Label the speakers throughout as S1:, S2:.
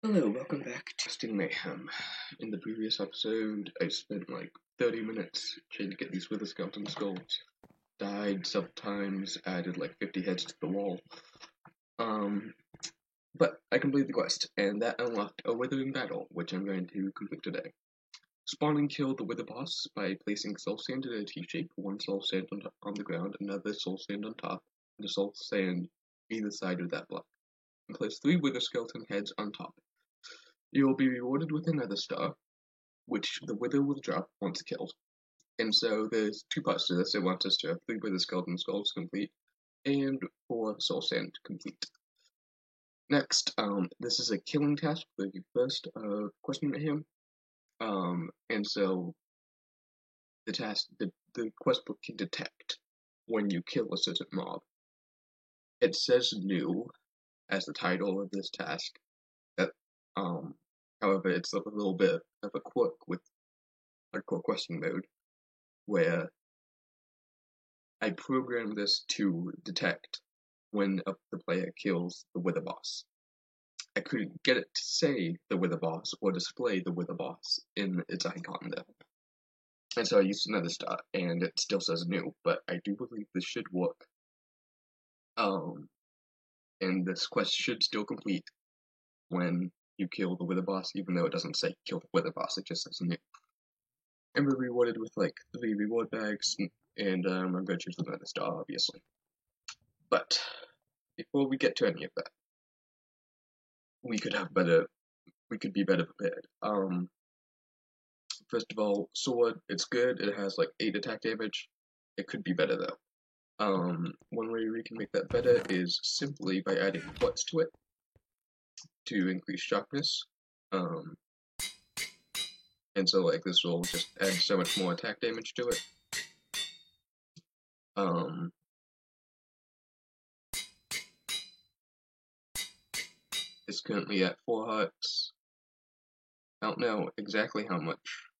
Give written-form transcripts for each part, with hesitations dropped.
S1: Hello, welcome back to Testing Mayhem. In the previous episode, I spent like 30 minutes trying to get these Wither Skeleton skulls. Died several times, added like 50 heads to the wall. But I completed the quest, and that unlocked a Withering Battle, which I'm going to complete today. Spawn and kill the Wither boss by placing soul sand in a T-shape, one soul sand on the ground, another soul sand on top, and a soul sand either side of that block. And place 3 Wither Skeleton heads on top. You will be rewarded with another star, which the Wither will drop once killed. And so there's 2 parts to this. It wants us to have 3 Wither Skeleton skulls complete, and 4 soul sand complete. Next, this is a killing task for the first quest in Mayhem. And so the quest book can detect when you kill a certain mob. It says new as the title of this task. However, it's a little bit of a quirk with hardcore questing mode, where I programmed this to detect when the player kills the Wither boss. I couldn't get it to say the Wither boss or display the Wither boss in its icon there. And so I used another star, and it still says new, but I do believe this should work. And this quest should still complete when you kill the Wither boss, even though it doesn't say kill the Wither boss, it just says new. And we're rewarded with like 3 reward bags, and I'm going to choose another star, obviously. But before we get to any of that, we could be better prepared. First of all, sword, it's good. It has like 8 attack damage. It could be better though. One way we can make that better is simply by adding quartz to it to increase sharpness. And so like this will just add so much more attack damage to it. It's currently at 4 hearts. I don't know exactly how much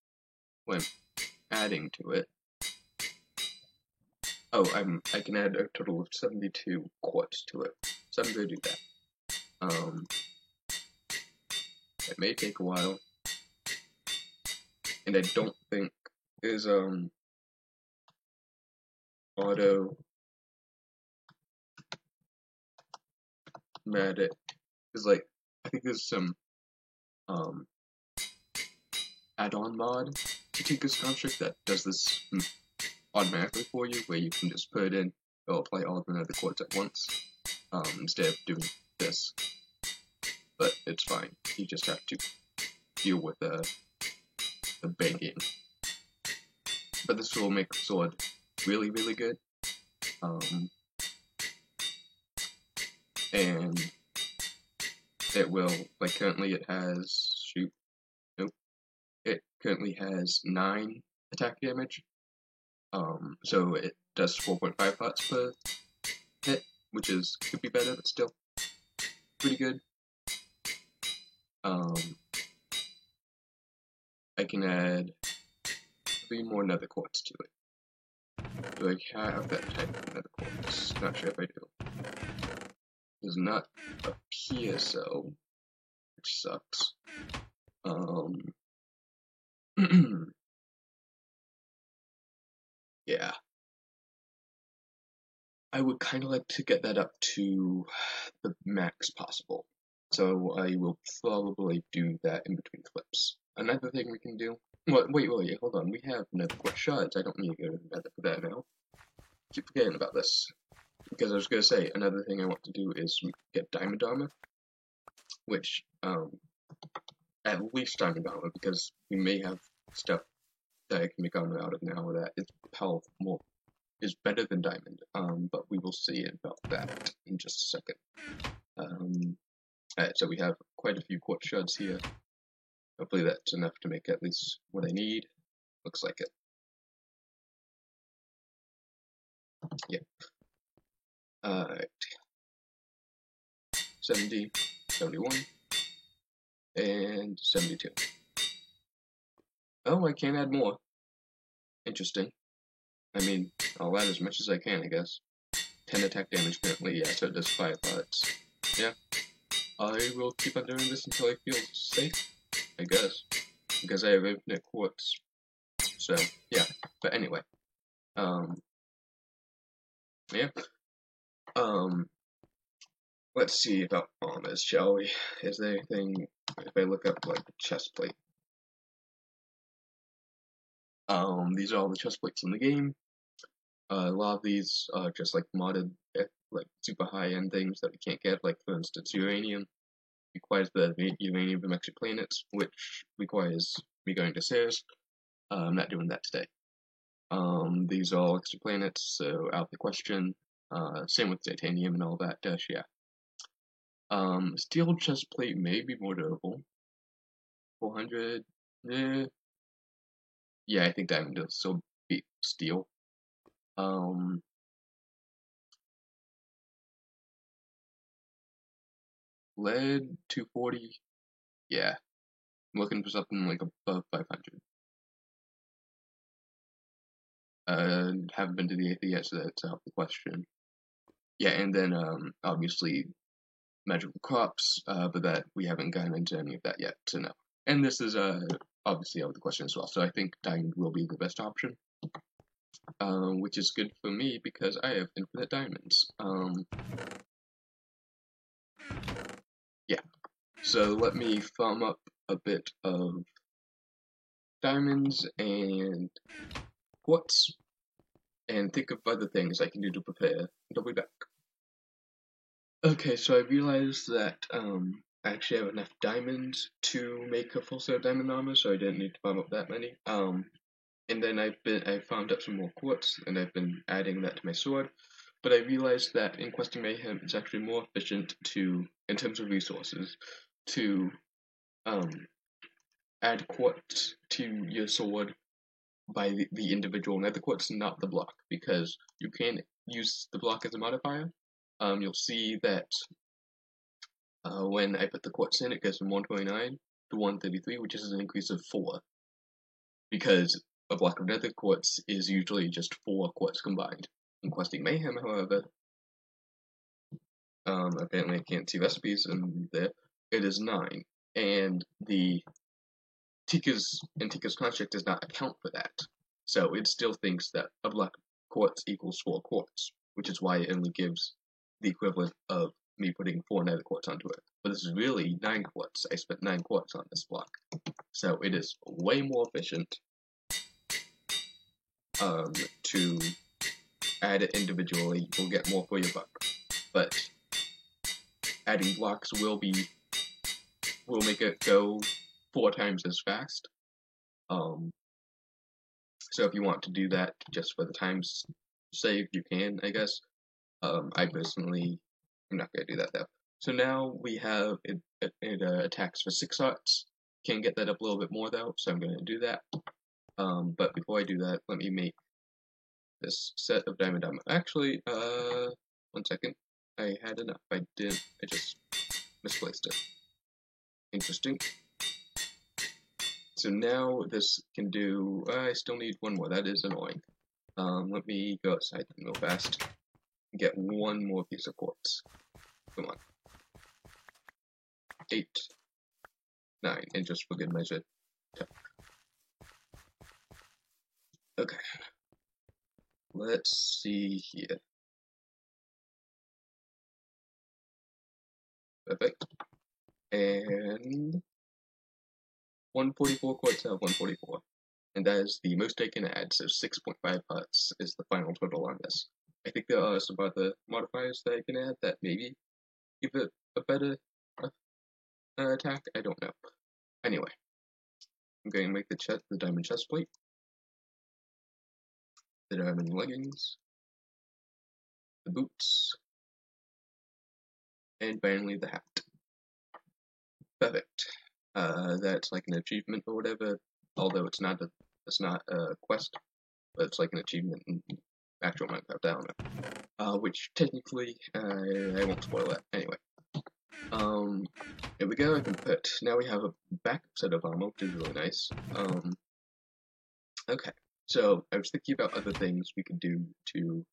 S1: when adding to it. Oh, I can add a total of 72 quartz to it, so I'm going to do that. It may take a while, and I don't think there's automatic is like I think there's some add-on mod to Tinker's Construct that does this automatically for you, where you can just put it in, it'll apply all the nether quartz at once, instead of doing this. But it's fine, you just have to deal with the begging. But this will make the sword really, really good. And it will, like currently it has, it currently has 9 attack damage. So it does 4.5 pots per hit, which could be better, but still pretty good. I can add 3 more nether quartz to it. Do I have that type of nether quartz? Not sure if I do. Does not appear so, which sucks. Yeah. I would kind of like to get that up to the max possible. So I will probably do that in between clips. Another thing we can do... Wait, hold on. We have nether quartz shards. I don't need to go to the nether for that now. Keep forgetting about this. Because I was going to say, another thing I want to do is get diamond armor. Which, at least diamond armor, because we may have stuff that I can make armor out of now that is powerful, is better than diamond, but we will see about that in just a second. Alright, so we have quite a few quartz shards here. Hopefully that's enough to make at least what I need. Looks like it. Yeah. Alright. 70, 71, and 72. Oh, I can't add more. Interesting. I mean, I'll add as much as I can, I guess. 10 attack damage currently, yeah, so it does 5 hearts. Yeah. I will keep on doing this until I feel safe, I guess, because I have infinite quartz. So, yeah, but anyway, yeah, let's see about armors, shall we? Is there anything, if I look up, like, chest plate? These are all the chest plates in the game. A lot of these are just, like, modded, like, super high-end things that we can't get, like, for instance, uranium. Requires the uranium from exoplanets, which requires me going to Ceres. I'm not doing that today. These are all exoplanets, so out of the question. Same with titanium and all that, yeah. Steel chest plate may be more durable. 400, yeah, I think diamond will still beat steel. Lead 240, yeah. I'm looking for something like above 500. Haven't been to the Aether yet, so that's out of the question. Yeah, and then obviously magical crops, but that we haven't gotten into any of that yet, so no. And this is obviously out of the question as well, so I think diamond will be the best option, which is good for me because I have infinite diamonds. Yeah, so let me farm up a bit of diamonds and quartz, and think of other things I can do to prepare, and I'll be back. Okay, so I realized that I actually have enough diamonds to make a full set of diamond armor, so I didn't need to farm up that many. And then I farmed up some more quartz, and I've been adding that to my sword. But I realized that in Questing Mayhem, it's actually more efficient to, in terms of resources, to add quartz to your sword by the individual nether quartz, not the block, because you can use the block as a modifier. You'll see that when I put the quartz in, it goes from 129 to 133, which is an increase of 4. Because a block of nether quartz is usually just 4 quartz combined. In Questing Mayhem, however, apparently I can't see recipes in there, it is 9. And the Tika's construct does not account for that. So it still thinks that a block of quartz equals 4 quartz, which is why it only gives the equivalent of me putting 4 nether quartz onto it. But this is really 9 quartz. I spent 9 quartz on this block. So it is way more efficient to add it individually. You'll get more for your buck. But adding blocks will make it go 4 times as fast. So if you want to do that just for the time's sake, you can, I guess. I personally am not going to do that though. So now we have it attacks for 6 hearts. Can get that up a little bit more though, so I'm going to do that. But before I do that, let me make this set of diamond armor. Actually, 1 second. I had enough. I just misplaced it. Interesting. So now this can do, I still need 1 more, that is annoying. Let me go outside real fast and get 1 more piece of quartz. Come on. 8, 9, and just for good measure, 10. Okay. Let's see here. Perfect. And 144 quartz out of 144. And that is the most I can add, so 6.5 hearts is the final total on this. I think there are some other modifiers that I can add that maybe give it a better attack, I don't know. Anyway, I'm going to make the diamond chest plate, the diamond leggings, the boots, and finally the hat. Perfect. That's like an achievement or whatever, although it's not a quest, but it's like an achievement in actual Minecraft, I don't know. Which technically, I won't spoil that. Anyway. Here we go, now we have a backup set of armor, which is really nice. Okay, so I was thinking about other things we could do to,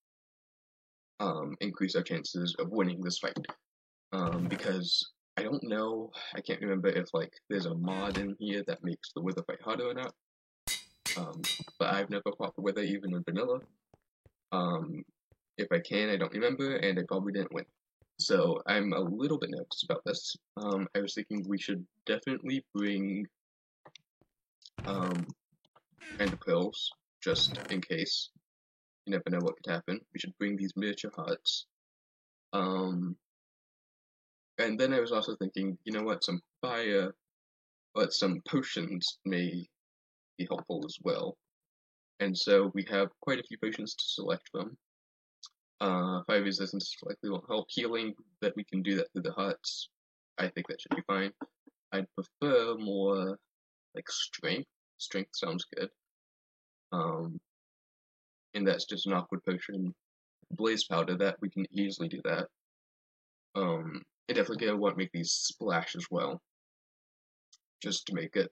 S1: increase our chances of winning this fight. Because I don't know, I can't remember if like there's a mod in here that makes the Wither fight harder or not. But I've never fought the Wither even in vanilla. If I can, I don't remember, and I probably didn't win. So I'm a little bit nervous about this. I was thinking we should definitely bring Ender Pearls, just in case. You never know what could happen. We should bring these miniature hearts. And then I was also thinking, you know what, some fire, but some potions may be helpful as well. And so we have quite a few potions to select from. Fire resistance likely won't help. Healing, that we can do that through the hearts. I think that should be fine. I'd prefer more like strength. Strength sounds good. And that's just an awkward potion. Blaze powder, that we can easily do that. I definitely gonna want to make these splash as well, just to make it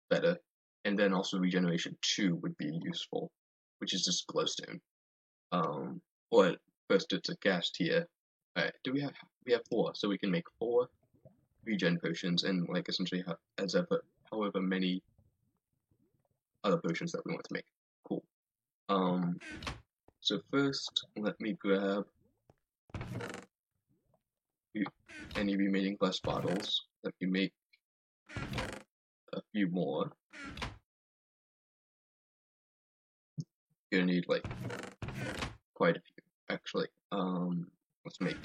S1: better. And then also regeneration 2 would be useful, which is just glowstone. Well, first it's a gas tier. Alright, we have 4, so we can make 4 regen potions and like essentially however many other potions that we want to make. Cool. So first let me grab any remaining glass bottles. Let me make a few more. Gonna need like quite a few actually. Let's make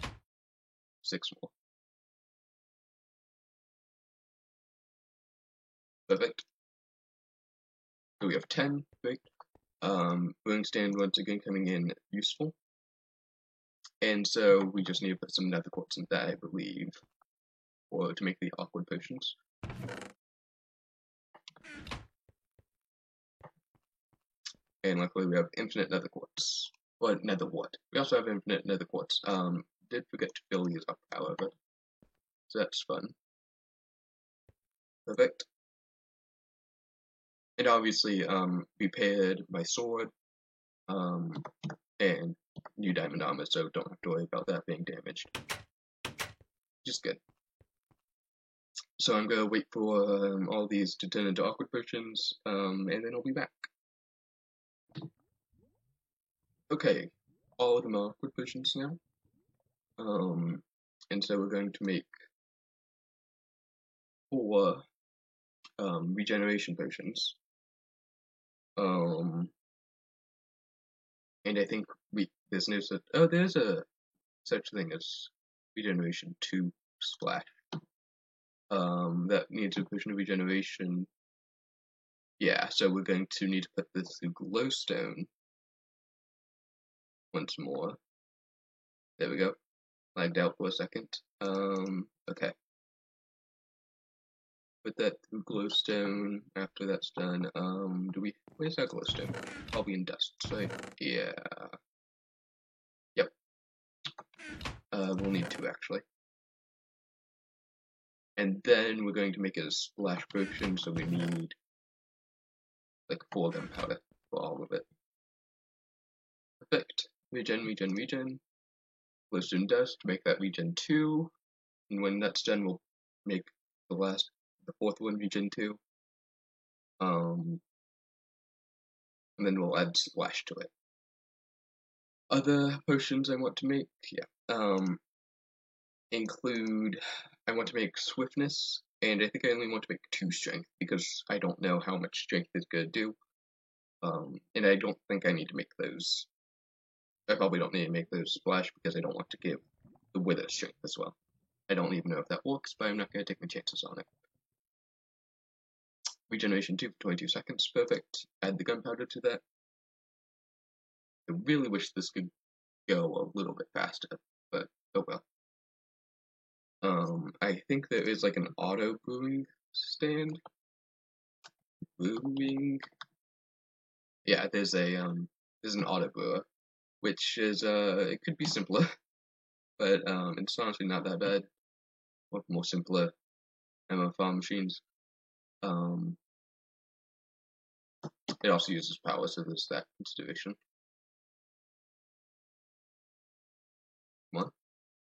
S1: 6 more. Perfect. So we have 10, great. Brewing stand once again coming in useful. And so we just need to put some nether quartz in that, I believe, or to make the awkward potions. And luckily we have infinite nether quartz. Or nether what? We also have infinite nether quartz. Did forget to fill these up, however. So that's fun. Perfect. And obviously, repaired my sword, and new diamond armor, so don't have to worry about that being damaged. Just good. So I'm gonna wait for all these to turn into awkward potions, and then I'll be back. Okay, all of them are awkward potions now. And so we're going to make 4 regeneration potions. And I think there's a such thing as regeneration 2 splash. That needs a potion of regeneration. Yeah, so we're going to need to put this through glowstone once more. There we go. Lagged out for a second. Okay. Put that through glowstone. After that's done, where's our glowstone? Probably in dust, so yeah. Yep. We'll need 2 actually. And then we're going to make it a splash potion, so we need like 4 gunpowder for all of it. Perfect. Regen. Glowstone dust to make that regen 2. And when that's done, we'll make the 4th one regen 2. And then we'll add splash to it. Other potions I want to make, include, I want to make swiftness, and I think I only want to make 2 strength, because I don't know how much strength is going to do. And I don't think I need to make those. I probably don't need to make those splash, because I don't want to give the wither strength as well. I don't even know if that works, but I'm not going to take my chances on it. Regeneration 2 for 22 seconds, perfect. Add the gunpowder to that. I really wish this could go a little bit faster, but oh well. I think there is like an auto brewing stand. Yeah, there's an auto brewer, which is it could be simpler, but it's honestly not that bad. One more simpler farm machines. It also uses power, so there's that consideration. Come on,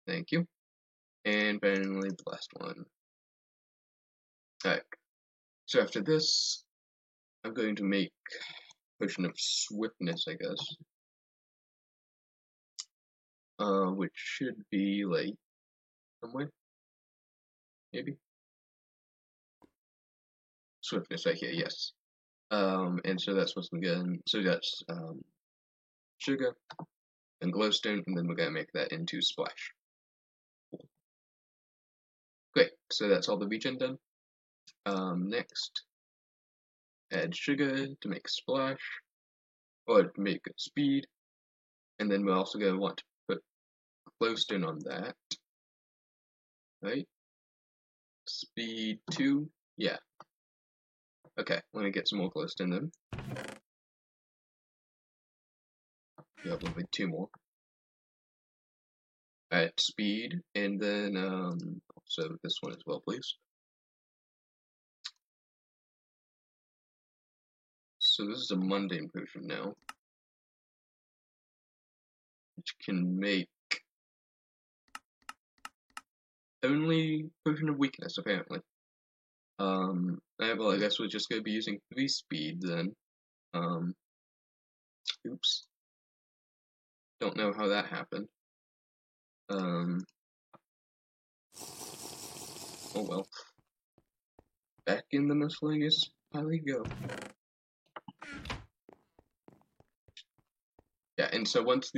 S1: thank you. And finally, the last one. Alright, so after this, I'm going to make Potion of Swiftness, I guess. Which should be, like, somewhere? Maybe? Swiftness right here, yes. And so that's what's again, so that's, sugar and glowstone, and then we're gonna make that into splash. Great, so that's all the regen done. Next, add sugar to make splash, or to make speed, and then we're also gonna want to put glowstone on that, right? Speed 2, yeah. Okay, let me get some more glowstone then. Yeah, we'll need 2 more. At speed, and then, also this one as well, please. So this is a mundane potion now, which can make only Potion of Weakness, apparently. Well, I guess we're just gonna be using 3 speed then. Oops. Don't know how that happened. Oh well. Back in the miscellaneous pile we go. Yeah, and so once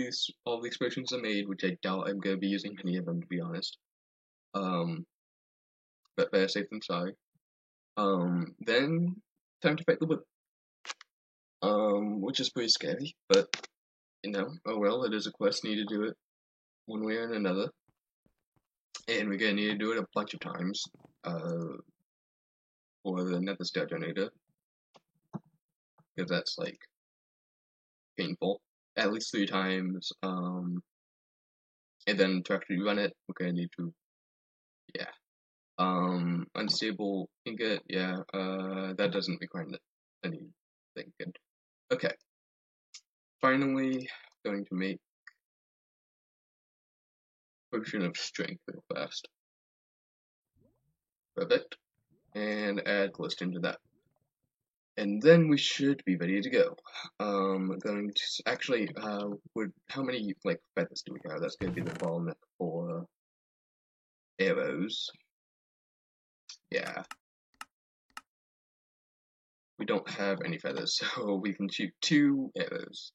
S1: all these potions are made, which I doubt I'm gonna be using any of them to be honest. But better safe than sorry. Then time to fight the whip. Which is pretty scary, but you know, oh well, it is a quest, need to do it one way or another. And we're gonna need to do it a bunch of times, for the Nether Star Generator. Because that's like painful. At least 3 times, and then to actually run it, we're gonna need to, yeah. Unstable ingot, yeah, that doesn't require anything good. Okay. Finally, going to make Potion of Strength real fast. Perfect. And add glowstone to that. And then we should be ready to go. Going to, actually, how many, like, feathers do we have? That's gonna be the bottleneck for arrows. Yeah. We don't have any feathers, so we can shoot 2 arrows.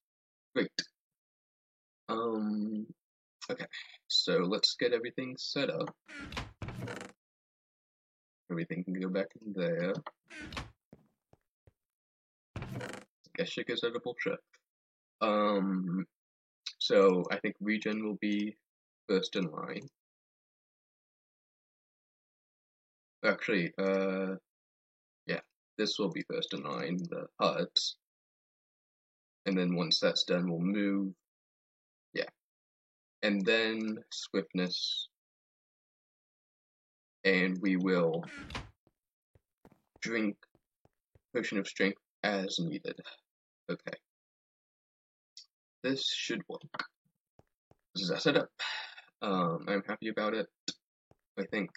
S1: Great. Okay, so let's get everything set up. Everything can go back in there. Guess she goes out of bullshit. So I think regen will be first in line. Actually, yeah, this will be first in line, the huts. And then once that's done, we'll move. Yeah. And then swiftness. And we will drink Potion of Strength as needed. Okay. This should work. This is our setup. I'm happy about it, I think.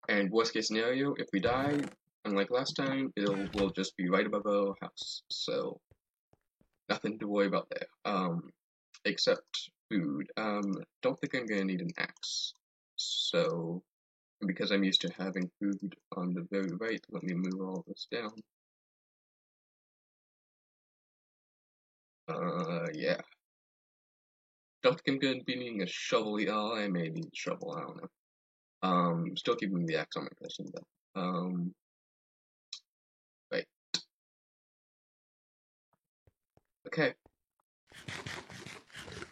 S1: And worst case scenario, if we die, unlike last time, will just be right above our house. So nothing to worry about there. Except food. Don't think I'm gonna need an axe. So because I'm used to having food on the very right, let me move all this down. Yeah. Don't think I'm gonna be needing a shovel. Oh, I may need a shovel, I don't know. Still keeping the axe on my person though. Right. Okay.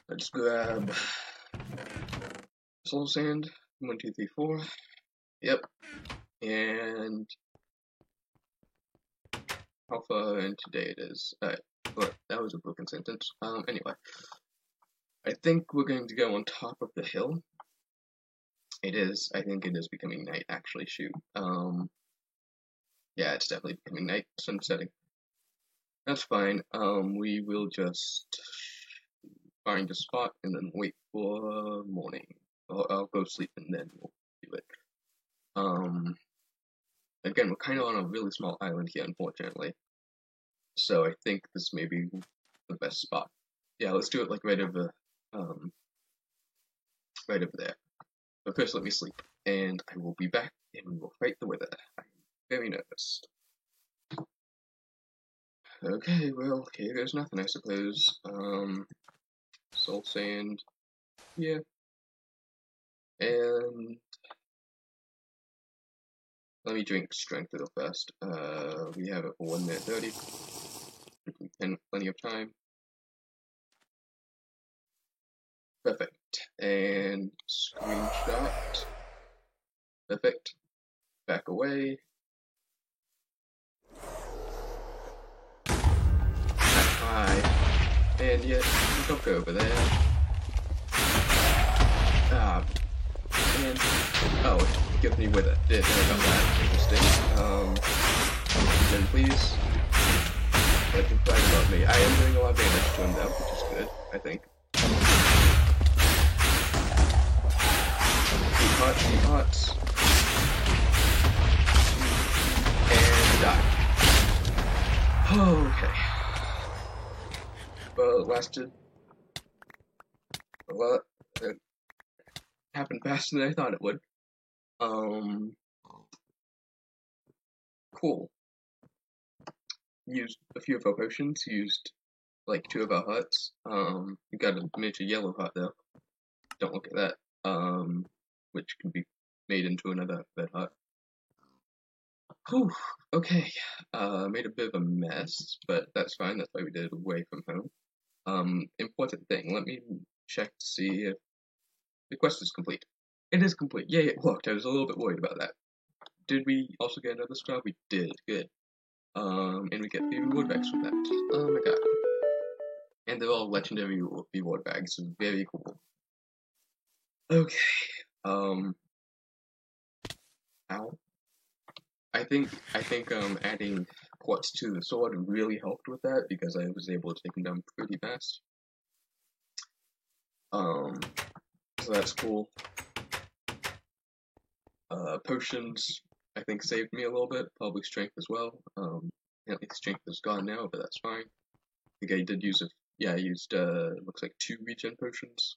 S1: Let's grab soul sand. 1, 2, 3, 4. Yep. And how far in today it is. Alright. But that was a broken sentence. Anyway. I think we're going to go on top of the hill. I think it is becoming night, actually, shoot. Yeah, it's definitely becoming night, sunsetting. That's fine. We will just find a spot and then wait for morning. I'll go sleep and then we'll do it. Again, we're kind of on a really small island here, unfortunately. So I think this may be the best spot. Yeah, let's do it like right over there. But first, let me sleep, and I will be back, and we will fight the weather. I'm very nervous. Okay, well, here goes nothing, I suppose. Soul Sand, yeah. And let me drink Strength real fast. We have it for 1 minute 30. Plenty of time. Perfect. And screenshot. Perfect. Back away. High. And yet, don't go over there. And oh, it gives me with it. Didn't know about that. Interesting. Then please. Let him fight about me. I am doing a lot of damage to him though, which is good, I think. Keep hot. And die. Okay. Well, it lasted a lot. It happened faster than I thought it would. Cool. Used a few of our potions, used like 2 of our hearts. We got a miniature yellow heart though. Don't look at that. Which can be made into another red heart. Whew, okay. Made a bit of a mess, but that's fine, that's why we did it away from home. Important thing, let me check to see if the quest is complete. It is complete, yay, it worked, I was a little bit worried about that. Did we also get another star? We did, good. And we get the reward bags from that. Oh my god. And they're all legendary reward bags, very cool. Okay, ow. I think adding quartz to the sword really helped with that because I was able to take him down pretty fast. So that's cool. Potions I think saved me a little bit, probably strength as well. Apparently strength is gone now, but that's fine. I think I did use I used looks like 2 regen potions.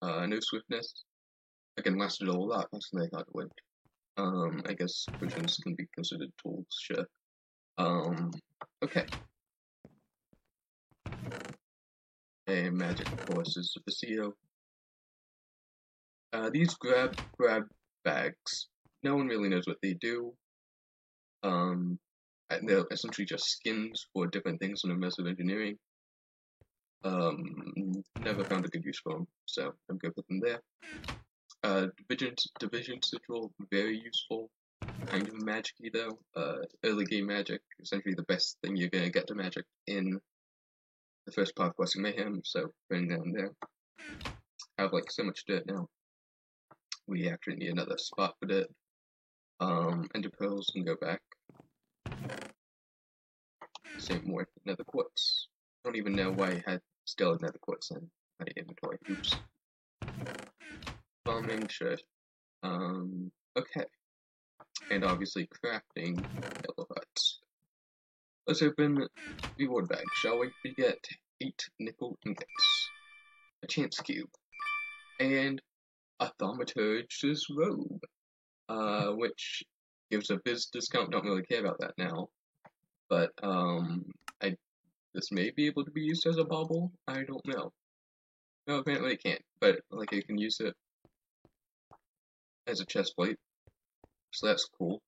S1: No swiftness. Again, lasted a lot faster than I thought it would. I guess potions can be considered tools, sure. Okay. A magic, of course, is the CO. These grab bags. No one really knows what they do. And they're essentially just skins for different things in immersive engineering. Never found a good use for them, so I'm good with them there. Division Sigil, very useful. Kind of magic-y though. Early game magic, essentially the best thing you're gonna get to magic in the first part of Questing Mayhem, so running down there. I have like so much dirt now. We actually need another spot for dirt. Ender pearls can go back. Same with nether quartz. Don't even know why I had still nether quartz in my inventory. Oops. Farming, sure. Okay. And obviously crafting yellow hearts. Let's open reward bag, shall we? We get 8 nickel ingots, a chance cube, and a thaumaturge's robe, which gives a biz discount. Don't really care about that now, but this may be able to be used as a bauble. I don't know. No, apparently it can't, but like I can use it as a chest plate, so that's cool.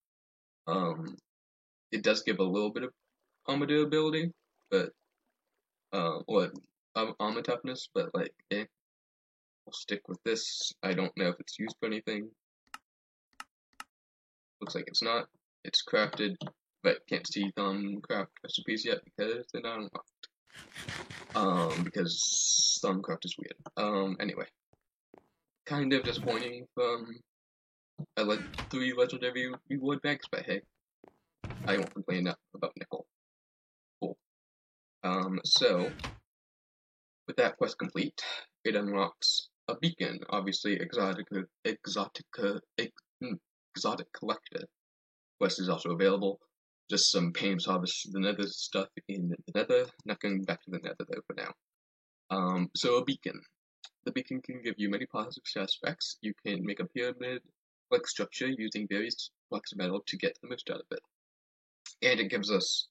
S1: It does give a little bit of armor durability, but armor toughness, but like, I'll stick with this. I don't know if it's used for anything. Looks like it's not. It's crafted, but can't see Thaumcraft recipes yet because they're not unlocked. Because Thaumcraft is weird. Anyway. Kind of disappointing from 3 legendary reward bags, but hey. I won't complain about nickel. Cool. So with that quest complete, it unlocks a beacon, obviously exotic collector quest is also available. Just some Payne's Harvest the Nether stuff in the Nether. Not going back to the Nether though for now. So a beacon. The beacon can give you many positive aspects. You can make a pyramid-like structure using various blocks of metal to get the most out of it. And it gives us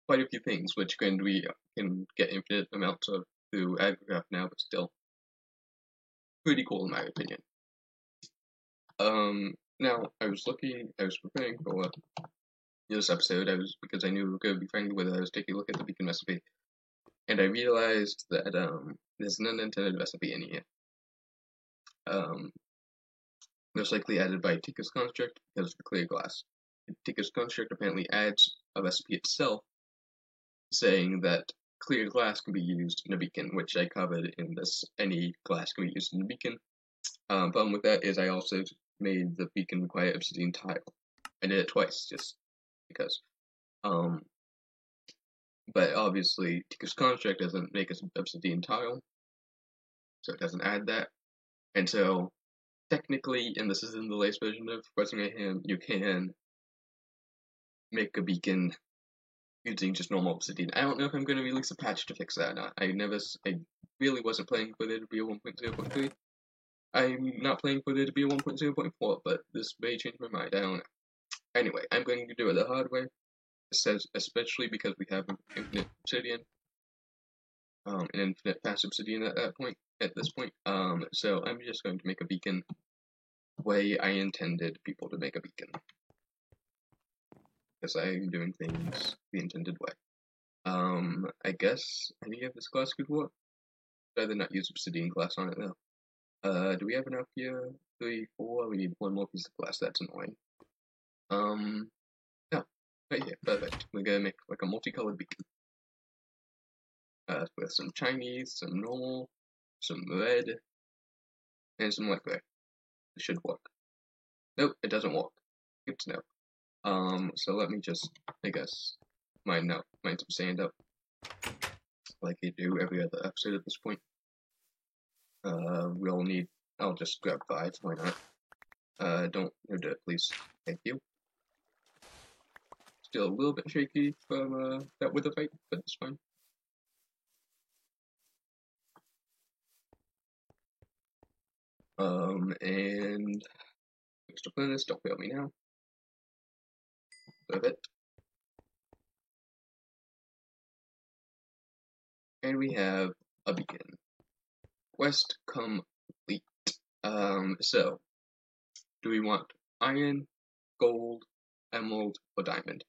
S1: quite a few things, which we can get infinite amounts of through AgriCraft now, but still pretty cool in my opinion. Now I was preparing for this episode, because I knew we were going to be finding whether I was taking a look at the beacon recipe, and I realized that there's an unintended recipe in here. Most likely added by Tika's construct because of the clear glass. Tika's construct apparently adds a recipe itself, saying that clear glass can be used in a beacon, which I covered in this. Any glass can be used in a beacon. Problem with that is I also made the beacon require obsidian tile. I did it twice, just because. But obviously, Tika's construct doesn't make us obsidian tile, so it doesn't add that. And so, technically, and this is in the latest version of Questing Mayhem, you can make a beacon using just normal obsidian. I don't know if I'm going to release a patch to fix that or not. I really wasn't planning for there to be a 1.0.3. I'm not planning for there to be a 1.0.4, but this may change my mind. I don't know. Anyway, I'm going to do it the hard way. It says, especially because we have infinite obsidian, an infinite fast obsidian at this point. So I'm just going to make a beacon the way I intended people to make a beacon, because I'm doing things the intended way. I guess any of this glass could work. Rather not use obsidian glass on it though. Do we have enough here? 3, 4. We need one more piece of glass. That's annoying. No, right here. Perfect. We're gonna make like a multicolored beacon. With some Chinese, some normal, some red, and some light gray. It should work. Nope, it doesn't work. Good to know. So let me just, I guess, mine some sand up, like I do every other episode at this point. I'll just grab 5, why not? Don't no dirt, please. Thank you. Still a little bit shaky from that wither fight, but it's fine. And extra furnace, don't fail me now. Perfect. And we have a beacon. Quest complete. So do we want iron, gold, emerald, or diamond?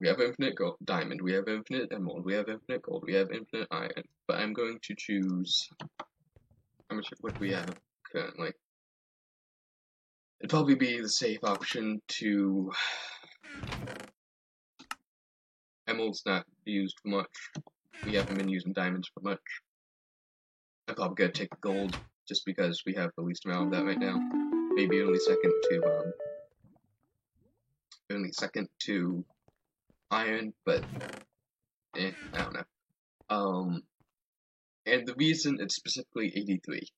S1: We have infinite diamond, we have infinite emerald, we have infinite gold, we have infinite iron, but I'm going to choose, how much would we have currently? It'd probably be the safe option to, emerald's not used for much, we haven't been using diamonds for much. I'm probably gonna take gold, just because we have the least amount of that right now. Maybe only second to iron, but I don't know. And the reason it's specifically 83,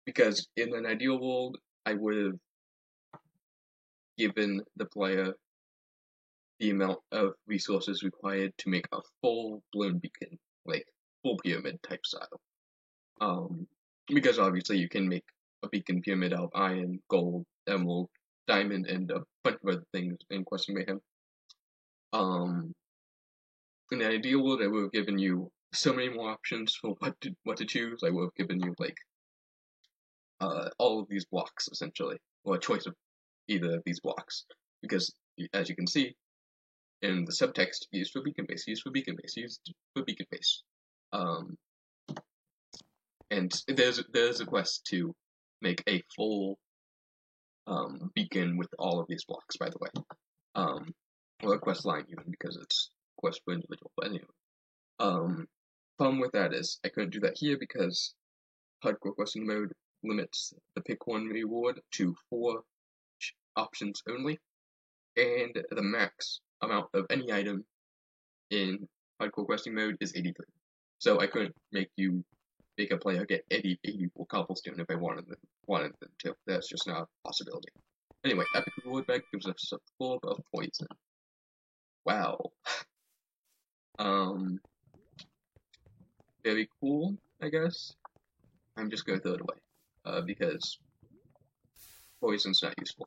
S1: because in an ideal world, I would have given the player the amount of resources required to make a full-blown beacon, like full pyramid type style. Because obviously you can make a beacon pyramid out of iron, gold, emerald, diamond, and a bunch of other things in Questing Mayhem. In an ideal world, I would have given you so many more options for what to choose. I would have given you like all of these blocks essentially, or a choice of either of these blocks, because as you can see in the subtext, used for beacon base, used for beacon base, used for beacon base. And there's a quest to make a full beacon with all of these blocks, by the way. Or a quest line even, because it's quest for individual, but anyway. Problem with that is I couldn't do that here because hardcore questing mode limits the pick one reward to 4 options only, and the max amount of any item in hardcore questing mode is 83. So I couldn't make you make a player get 80 cobblestone if I wanted them to. That's just not a possibility. Anyway, Epic Reward Bag gives us a orb of poison. Wow. Very cool, I guess. I'm just gonna throw it away, because poison's not useful.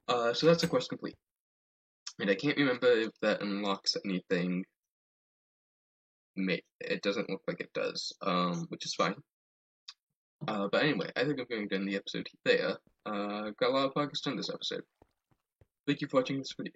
S1: So that's the quest complete. And I can't remember if that unlocks anything. It doesn't look like it does, which is fine. But anyway, I think I'm going to end the episode there. Got a lot of progress done this episode. Thank you for watching this video.